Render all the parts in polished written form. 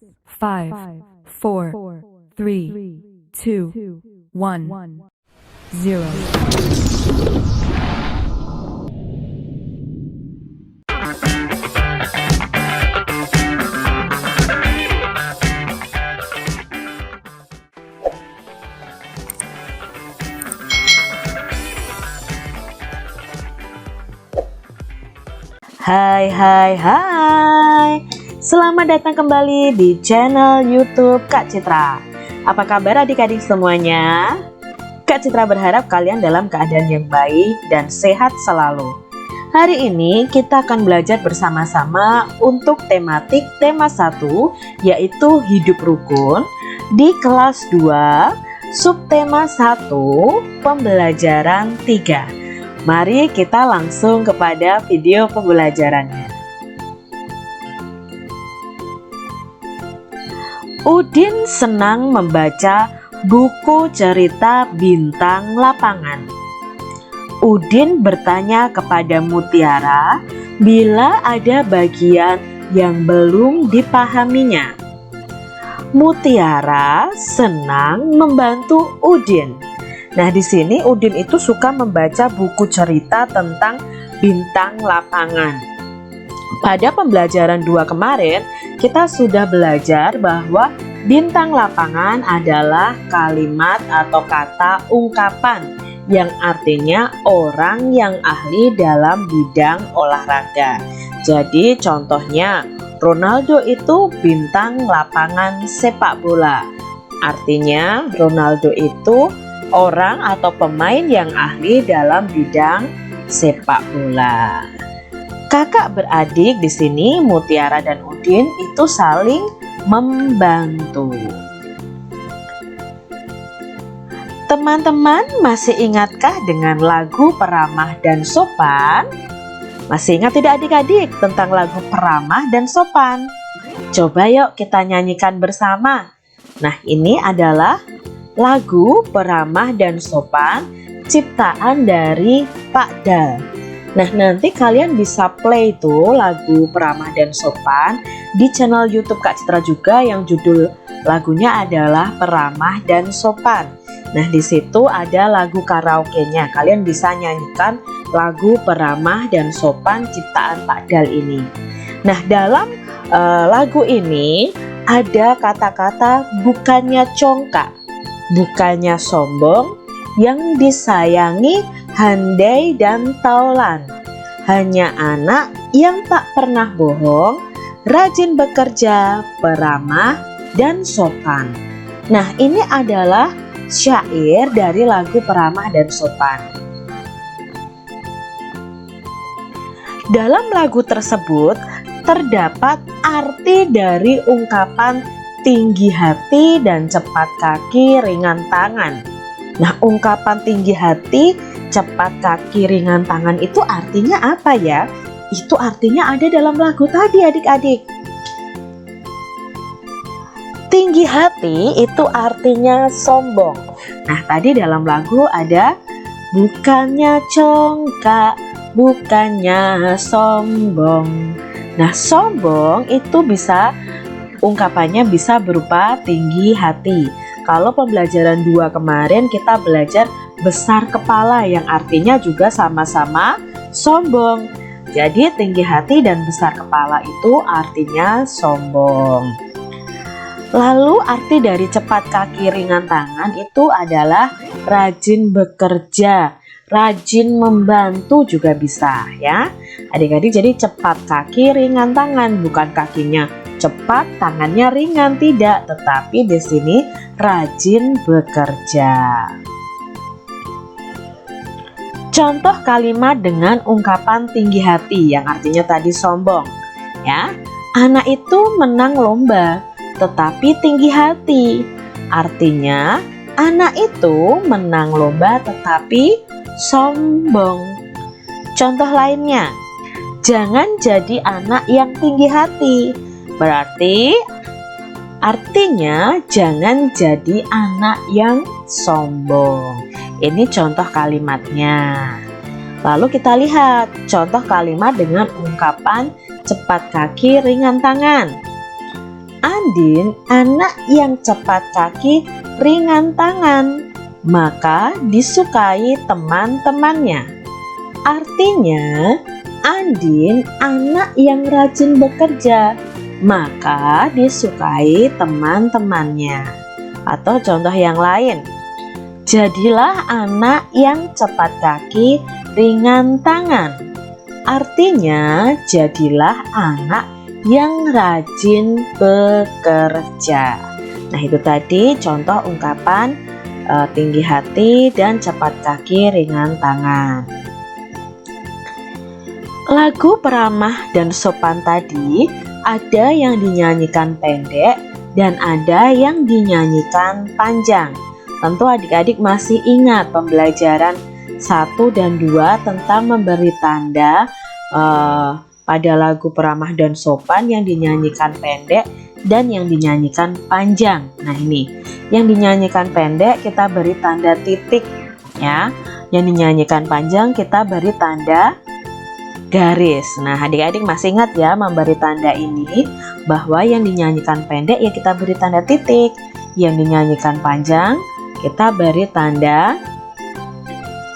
5, 4, 3, 2, 1, 0. Hai, selamat datang kembali di channel YouTube Kak Citra. Apa kabar adik-adik semuanya? Kak Citra berharap kalian dalam keadaan yang baik dan sehat selalu. Hari ini kita akan belajar bersama-sama untuk tematik tema 1, yaitu hidup rukun di kelas 2, subtema 1, pembelajaran 3. Mari kita langsung kepada video pembelajarannya. Udin senang membaca buku cerita bintang lapangan. Udin bertanya kepada Mutiara bila ada bagian yang belum dipahaminya. Mutiara senang membantu Udin. Nah, di sini Udin itu suka membaca buku cerita tentang bintang lapangan. Pada pembelajaran 2 kemarin, kita sudah belajar bahwa bintang lapangan adalah kalimat atau kata ungkapan yang artinya orang yang ahli dalam bidang olahraga. Jadi contohnya, Ronaldo itu bintang lapangan sepak bola. Artinya Ronaldo itu orang atau pemain yang ahli dalam bidang sepak bola. Kakak beradik di sini, Mutiara dan Udin, itu saling membantu. Teman-teman masih ingatkah dengan lagu Peramah dan Sopan? Masih ingat tidak adik-adik tentang lagu Peramah dan Sopan? Coba yuk kita nyanyikan bersama. Nah, ini adalah lagu Peramah dan Sopan ciptaan dari Pak Dal. Nah, nanti kalian bisa play itu lagu Peramah dan Sopan di channel YouTube Kak Citra juga yang judul lagunya adalah Peramah dan Sopan. Nah, di situ ada lagu karaoke-nya. Kalian bisa nyanyikan lagu Peramah dan Sopan ciptaan Pak Dal ini. Nah, dalam lagu ini ada kata-kata bukannya congkak, bukannya sombong, yang disayangi handai dan taulan. Hanya anak yang tak pernah bohong, rajin bekerja, peramah, dan sopan. Nah, ini adalah syair dari lagu Peramah dan Sopan. Dalam lagu tersebut terdapat arti dari ungkapan tinggi hati dan cepat kaki, ringan tangan. Nah, ungkapan tinggi hati, cepat kaki, ringan tangan itu artinya apa ya? Itu artinya ada dalam lagu tadi adik-adik. Tinggi hati itu artinya sombong. Nah, tadi dalam lagu ada bukannya congkak, bukannya sombong. Nah, sombong itu bisa ungkapannya bisa berupa tinggi hati. Kalau pembelajaran 2 kemarin kita belajar besar kepala yang artinya juga sama-sama sombong. Jadi tinggi hati dan besar kepala itu artinya sombong. Lalu arti dari cepat kaki ringan tangan itu adalah rajin bekerja, rajin membantu juga bisa ya. Adik-adik, jadi cepat kaki ringan tangan, bukan kakinya cepat, tangannya ringan, tidak, tetapi di sini rajin bekerja. Contoh kalimat dengan ungkapan tinggi hati yang artinya tadi sombong. Ya, anak itu menang lomba, tetapi tinggi hati. Artinya anak itu menang lomba tetapi sombong. Contoh lainnya, jangan jadi anak yang tinggi hati. Berarti artinya jangan jadi anak yang sombong. Ini contoh kalimatnya. Lalu kita lihat contoh kalimat dengan ungkapan cepat kaki ringan tangan. Andin anak yang cepat kaki, ringan tangan, maka disukai teman-temannya. Artinya, Andin anak yang rajin bekerja, maka disukai teman-temannya. Atau contoh yang lain, jadilah anak yang cepat kaki, ringan tangan. Artinya, jadilah anak yang rajin bekerja. Nah, itu tadi contoh ungkapan tinggi hati dan cepat kaki, ringan tangan. Lagu peramah dan sopan tadi ada yang dinyanyikan pendek dan ada yang dinyanyikan panjang. Tentu adik-adik masih ingat pembelajaran 1 dan 2 tentang memberi tanda pada lagu peramah dan sopan yang dinyanyikan pendek dan yang dinyanyikan panjang. Nah, ini yang dinyanyikan pendek kita beri tanda titik ya. Yang dinyanyikan panjang kita beri tanda garis. Nah, adik-adik masih ingat ya memberi tanda ini, bahwa yang dinyanyikan pendek ya kita beri tanda titik, yang dinyanyikan panjang kita beri tanda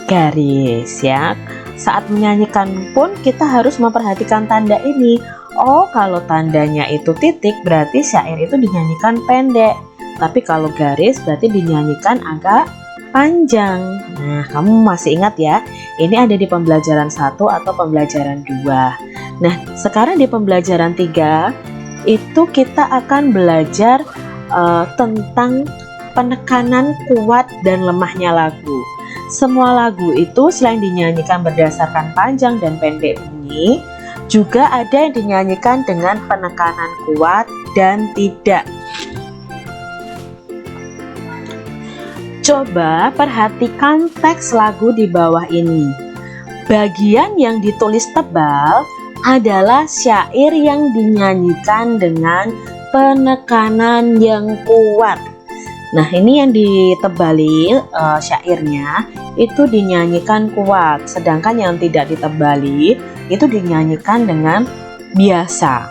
garis ya. Saat menyanyikan pun kita harus memperhatikan tanda ini. Oh, kalau tandanya itu titik berarti syair itu dinyanyikan pendek. Tapi kalau garis berarti dinyanyikan agak panjang. Nah, kamu masih ingat ya? Ini ada di pembelajaran 1 atau pembelajaran 2. Nah, sekarang di pembelajaran 3 itu kita akan belajar tentang penekanan kuat dan lemahnya lagu. Semua lagu itu selain dinyanyikan berdasarkan panjang dan pendek bunyi, juga ada yang dinyanyikan dengan penekanan kuat dan tidak. Coba perhatikan teks lagu di bawah ini. Bagian yang ditulis tebal adalah syair yang dinyanyikan dengan penekanan yang kuat. Nah, ini yang ditebali syairnya itu dinyanyikan kuat, sedangkan yang tidak ditebali itu dinyanyikan dengan biasa.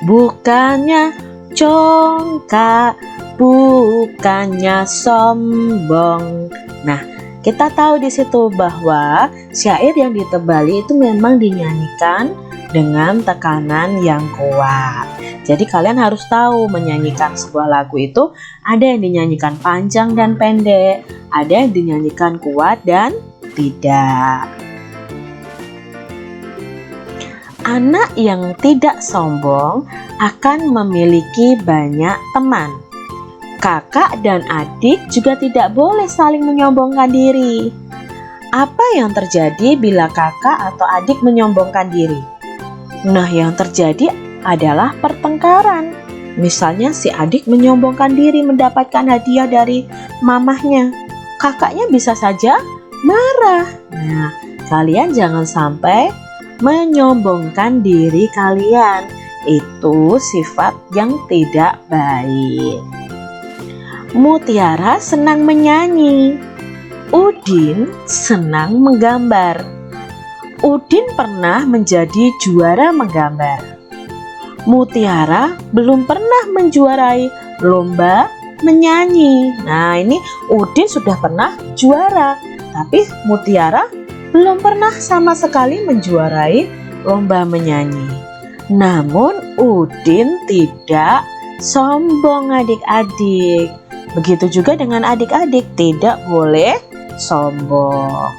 Bukannya congkak, bukannya sombong. Nah, kita tahu di situ bahwa syair yang ditebali itu memang dinyanyikan dengan tekanan yang kuat. Jadi kalian harus tahu menyanyikan sebuah lagu itu ada yang dinyanyikan panjang dan pendek, ada yang dinyanyikan kuat dan tidak. Anak yang tidak sombong akan memiliki banyak teman. Kakak dan adik juga tidak boleh saling menyombongkan diri. Apa yang terjadi bila kakak atau adik menyombongkan diri? Nah, yang terjadi adalah pertengkaran. Misalnya si adik menyombongkan diri mendapatkan hadiah dari mamahnya. Kakaknya bisa saja marah. Nah, kalian jangan sampai menyombongkan diri kalian. Itu sifat yang tidak baik. Mutiara senang menyanyi. Udin senang menggambar. Udin pernah menjadi juara menggambar. Mutiara belum pernah menjuarai lomba menyanyi. Nah, ini Udin sudah pernah juara, tapi Mutiara belum pernah sama sekali menjuarai lomba menyanyi. Namun Udin tidak sombong adik-adik. Begitu juga dengan adik-adik, tidak boleh sombong.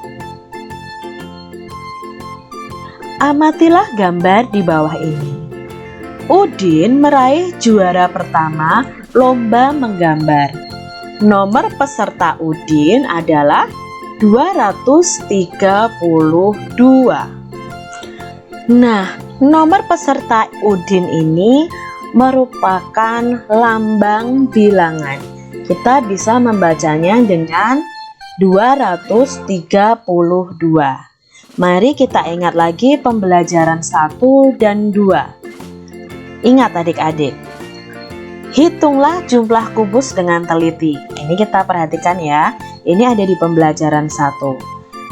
Amatilah gambar di bawah ini. Udin meraih juara pertama lomba menggambar. Nomor peserta Udin adalah 232. Nah, nomor peserta Udin ini merupakan lambang bilangan. Kita bisa membacanya dengan 232. Mari kita ingat lagi pembelajaran 1 dan 2. Ingat adik-adik, hitunglah jumlah kubus dengan teliti. Ini kita perhatikan ya, ini ada di pembelajaran 1.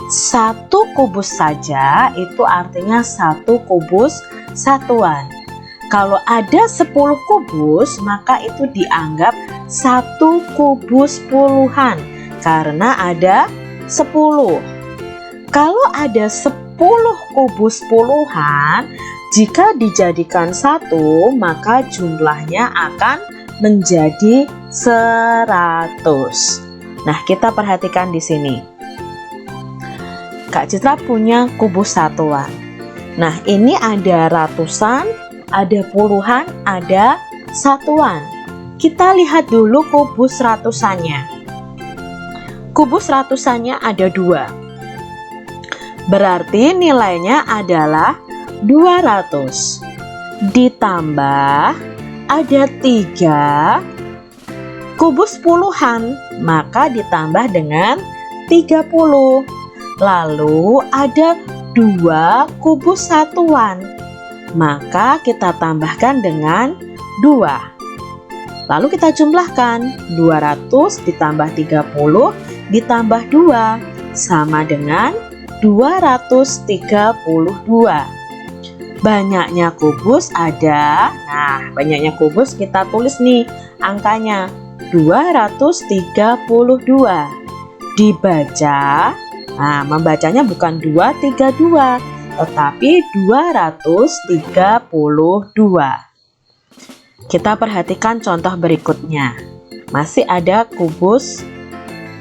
1 kubus saja itu artinya 1 kubus satuan. Kalau ada 10 kubus, maka itu dianggap 1 kubus puluhan karena ada 10. Kalau ada 10 kubus puluhan, jika dijadikan 1, maka jumlahnya akan menjadi 100. Nah, kita perhatikan di sini. Kak Citra punya kubus satuan. Nah, ini ada ratusan, ada puluhan, ada satuan. Kita lihat dulu kubus ratusannya. Kubus ratusannya ada 2. Berarti nilainya adalah 200. Ditambah ada 3 kubus puluhan, maka ditambah dengan 30. Lalu ada 2 kubus satuan, maka kita tambahkan dengan 2. Lalu kita jumlahkan 200 ditambah 30 ditambah 2 sama dengan 232. Banyaknya kubus ada. Nah, banyaknya kubus kita tulis nih angkanya 232. Dibaca, nah membacanya bukan 232 tetapi 232. Kita perhatikan contoh berikutnya. Masih ada kubus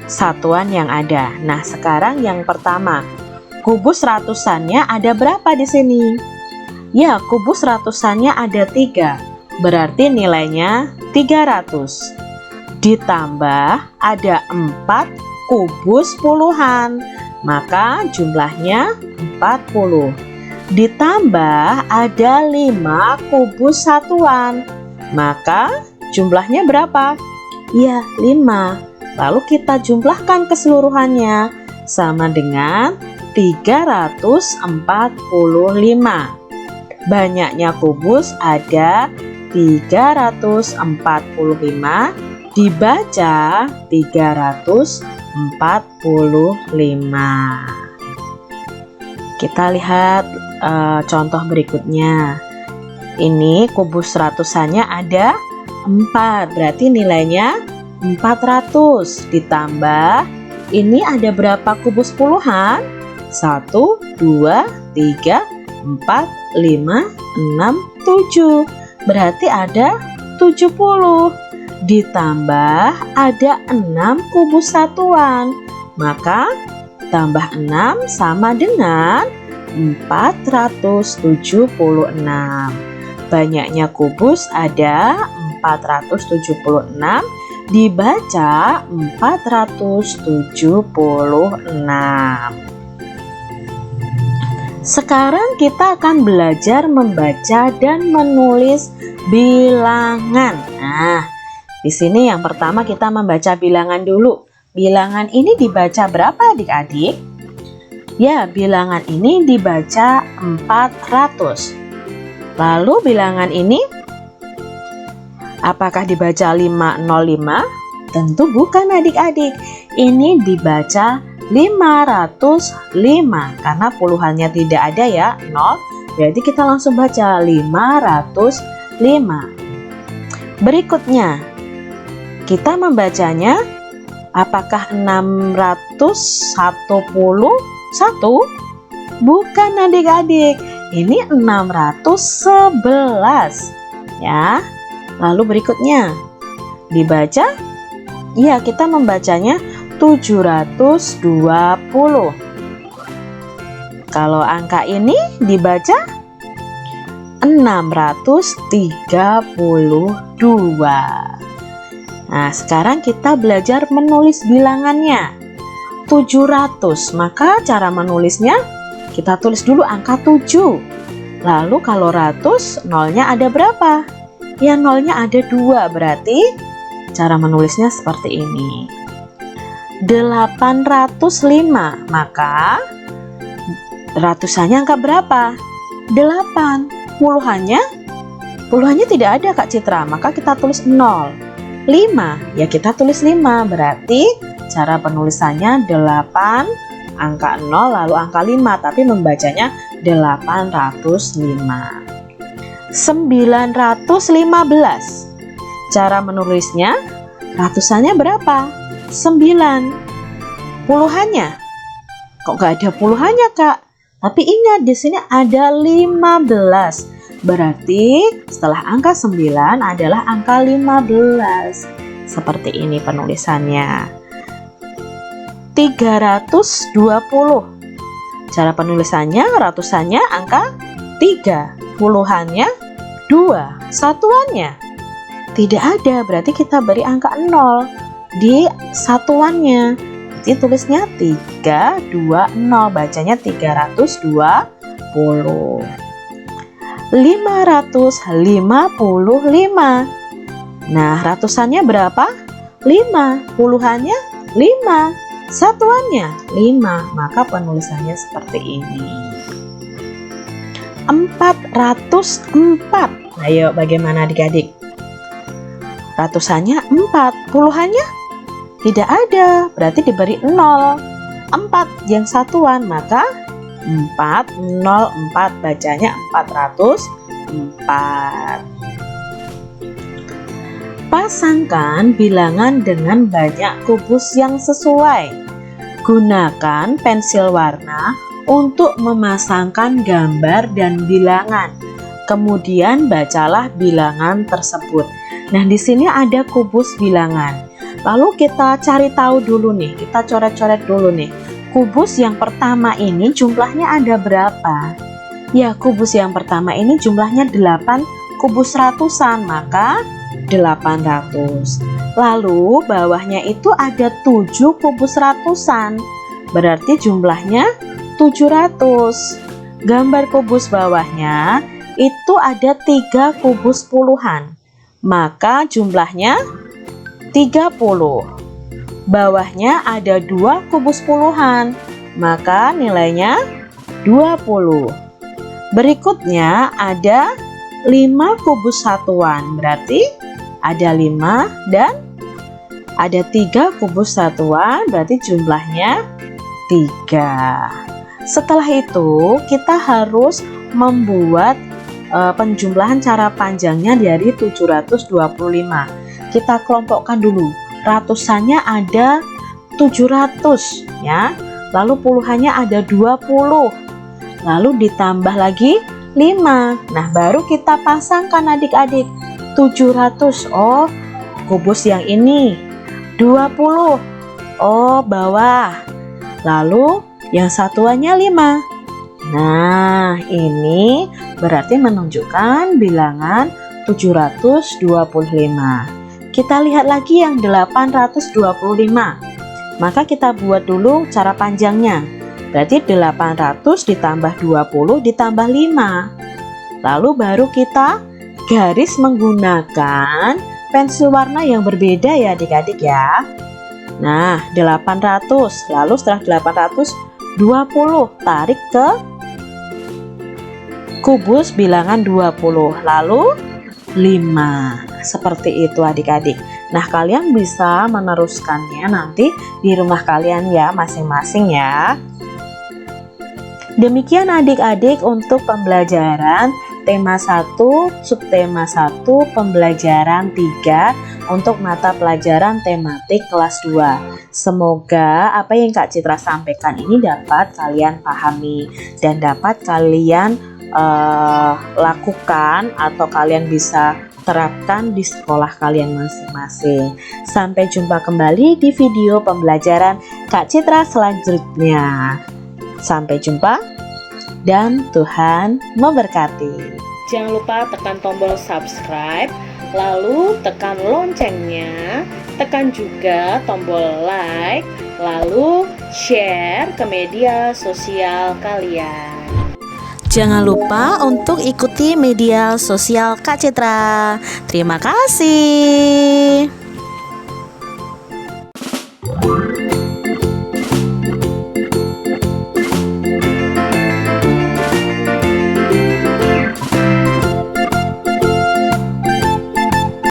satuan yang ada. Nah, sekarang yang pertama, kubus ratusannya ada berapa di sini? Ya, kubus ratusannya ada 3. Berarti nilainya 300. Ditambah ada 4 kubus puluhan, maka jumlahnya 40. Ditambah ada 5 kubus satuan, maka jumlahnya berapa? Ya, 5. Lalu kita jumlahkan keseluruhannya sama dengan 345. Banyaknya kubus ada 345, dibaca 345. Kita lihat contoh berikutnya. Ini kubus ratusannya ada 4, berarti nilainya 400. Ditambah, ini ada berapa kubus puluhan? 1, 2, 3, 4, 5, 6, 7. Berarti ada 70. Ditambah ada 6 kubus satuan, maka tambah 6 sama dengan 476. Banyaknya kubus ada 476, dibaca 476. Sekarang kita akan belajar membaca dan menulis bilangan. Nah, di sini yang pertama kita membaca bilangan dulu. Bilangan ini dibaca berapa adik-adik? Ya, bilangan ini dibaca 400. Lalu bilangan ini apakah dibaca 505? Tentu bukan adik-adik. Ini dibaca 505 karena puluhannya tidak ada ya, 0. Berarti kita langsung baca 505. Berikutnya, kita membacanya apakah 611? Bukan adik-adik. Ini 611 ya. Lalu berikutnya dibaca, ya kita membacanya 720. Kalau angka ini dibaca 632. Nah, sekarang kita belajar menulis bilangannya. 700, maka cara menulisnya kita tulis dulu angka 7. Lalu kalau ratus, nolnya ada berapa? Ya, nolnya ada 2, berarti cara menulisnya seperti ini. 805, maka ratusannya angka berapa? 8. Puluhannya tidak ada Kak Citra, maka kita tulis 0. 5, ya kita tulis 5, berarti cara penulisannya 8, angka 0, lalu angka 5, tapi membacanya 805. 915. Cara menulisnya, ratusannya berapa? 9. Puluhannya? Kok gak ada puluhannya, Kak? Tapi ingat, di sini ada 15. Berarti setelah angka 9 adalah angka 15. Seperti ini penulisannya. 320. Cara penulisannya, ratusannya angka 3, puluhannya 2, satuannya tidak ada, berarti kita beri angka 0 di satuannya. Jadi tulisnya 320, bacanya 320. 555. Nah, ratusannya berapa? 5, puluhannya 5, satuannya 5, maka penulisannya seperti ini. 404. Ayo, bagaimana adik-adik? Ratusannya 4, puluhannya tidak ada, berarti diberi 0. 4 yang satuan, maka 404, bacanya 404. Pasangkan bilangan dengan banyak kubus yang sesuai. Gunakan pensil warna untuk memasangkan gambar dan bilangan. Kemudian bacalah bilangan tersebut. Nah, di sini ada kubus bilangan. Lalu kita cari tahu dulu nih, kita coret-coret dulu nih. Kubus yang pertama ini jumlahnya ada berapa? Ya, kubus yang pertama ini jumlahnya 8 kubus ratusan, maka 800. Lalu bawahnya itu ada 7 kubus ratusan, berarti jumlahnya 700. Gambar kubus bawahnya itu ada 3 kubus puluhan, maka jumlahnya 30. Bawahnya ada 2 kubus puluhan, maka nilainya 20. Berikutnya ada 5 kubus satuan, berarti ada 5 dan ada 3 kubus satuan, berarti jumlahnya 3. Setelah itu kita harus membuat penjumlahan cara panjangnya dari 725. Kita kelompokkan dulu. Ratusannya ada 700 ya. Lalu puluhannya ada 20. Lalu ditambah lagi 5. Nah, baru kita pasangkan adik-adik. 700, oh kubus yang ini. 20, oh bawah. Lalu yang satuannya 5. Nah, ini berarti menunjukkan bilangan 725. Kita lihat lagi yang 825. Maka kita buat dulu cara panjangnya. Berarti 800 ditambah 20 ditambah 5. Lalu baru kita garis menggunakan pensil warna yang berbeda ya adik-adik ya. Nah, 800. Lalu setelah 820 tarik ke kubus bilangan 20, lalu 5. Seperti itu adik-adik. Nah, kalian bisa meneruskannya nanti di rumah kalian ya masing-masing ya. Demikian adik-adik untuk pembelajaran tema 1, subtema 1, pembelajaran 3 untuk mata pelajaran tematik kelas 2. Semoga apa yang Kak Citra sampaikan ini dapat kalian pahami dan dapat kalian lakukan atau kalian bisa terapkan di sekolah kalian masing-masing. Sampai jumpa kembali di video pembelajaran Kak Citra selanjutnya. Sampai jumpa dan Tuhan memberkati. Jangan lupa tekan tombol subscribe, lalu tekan loncengnya, tekan juga tombol like, lalu share ke media sosial kalian. Jangan lupa untuk ikuti media sosial Kak Citra. Terima kasih.